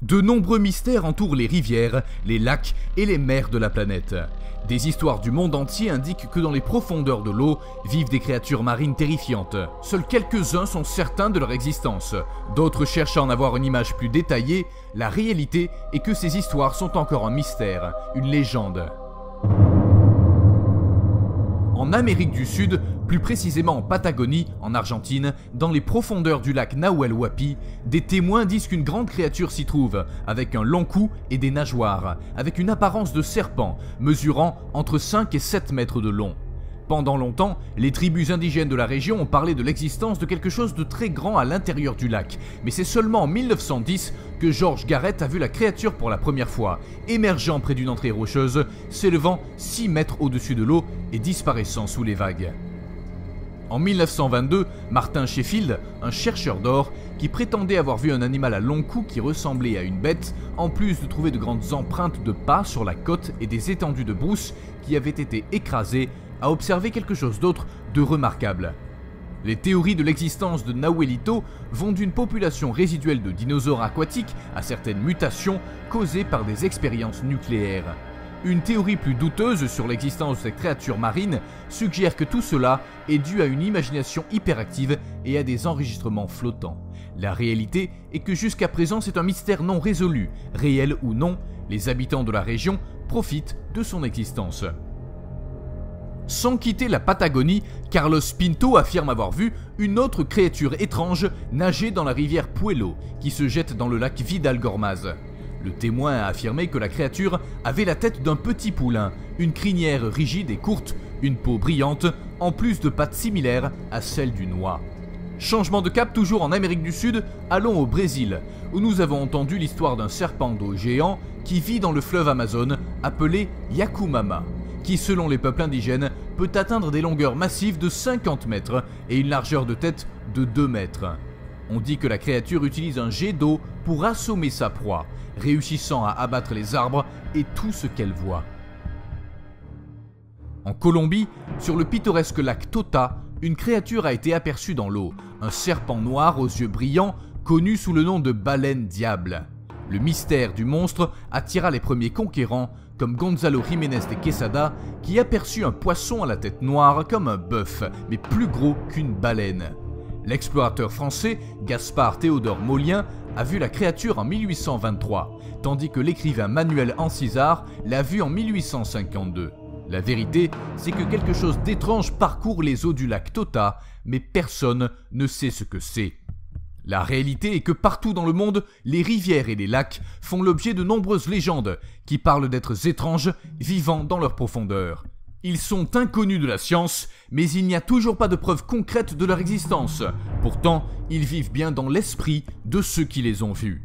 De nombreux mystères entourent les rivières, les lacs et les mers de la planète. Des histoires du monde entier indiquent que dans les profondeurs de l'eau vivent des créatures marines terrifiantes. Seuls quelques-uns sont certains de leur existence. D'autres cherchent à en avoir une image plus détaillée. La réalité est que ces histoires sont encore un mystère, une légende. En Amérique du Sud, plus précisément en Patagonie, en Argentine, dans les profondeurs du lac Nahuel Huapi, des témoins disent qu'une grande créature s'y trouve, avec un long cou et des nageoires, avec une apparence de serpent, mesurant entre 5 et 7 mètres de long. Pendant longtemps, les tribus indigènes de la région ont parlé de l'existence de quelque chose de très grand à l'intérieur du lac, mais c'est seulement en 1910 que George Garrett a vu la créature pour la première fois, émergeant près d'une entrée rocheuse, s'élevant 6 mètres au-dessus de l'eau et disparaissant sous les vagues. En 1922, Martin Sheffield, un chercheur d'or, qui prétendait avoir vu un animal à long cou qui ressemblait à une bête, en plus de trouver de grandes empreintes de pas sur la côte et des étendues de brousse qui avaient été écrasées, a observé quelque chose d'autre de remarquable. Les théories de l'existence de Nahuelito vont d'une population résiduelle de dinosaures aquatiques à certaines mutations causées par des expériences nucléaires. Une théorie plus douteuse sur l'existence de ces créatures marines suggère que tout cela est dû à une imagination hyperactive et à des enregistrements flottants. La réalité est que jusqu'à présent c'est un mystère non résolu, réel ou non, les habitants de la région profitent de son existence. Sans quitter la Patagonie, Carlos Pinto affirme avoir vu une autre créature étrange nager dans la rivière Puelo, qui se jette dans le lac Vidal-Gormaz. Le témoin a affirmé que la créature avait la tête d'un petit poulain, une crinière rigide et courte, une peau brillante, en plus de pattes similaires à celles d'une oie. Changement de cap toujours en Amérique du Sud, allons au Brésil, où nous avons entendu l'histoire d'un serpent d'eau géant qui vit dans le fleuve Amazone, appelé Yakumama, qui selon les peuples indigènes peut atteindre des longueurs massives de 50 mètres et une largeur de tête de 2 mètres. On dit que la créature utilise un jet d'eau pour assommer sa proie, réussissant à abattre les arbres et tout ce qu'elle voit. En Colombie, sur le pittoresque lac Tota, une créature a été aperçue dans l'eau, un serpent noir aux yeux brillants connu sous le nom de baleine diable. Le mystère du monstre attira les premiers conquérants comme Gonzalo Jiménez de Quesada qui aperçut un poisson à la tête noire comme un bœuf, mais plus gros qu'une baleine. L'explorateur français Gaspard Théodore Molien a vu la créature en 1823, tandis que l'écrivain Manuel Ancizar l'a vue en 1852. La vérité, c'est que quelque chose d'étrange parcourt les eaux du lac Tota, mais personne ne sait ce que c'est. La réalité est que partout dans le monde, les rivières et les lacs font l'objet de nombreuses légendes qui parlent d'êtres étranges vivant dans leur profondeur. Ils sont inconnus de la science, mais il n'y a toujours pas de preuves concrètes de leur existence. Pourtant, ils vivent bien dans l'esprit de ceux qui les ont vus.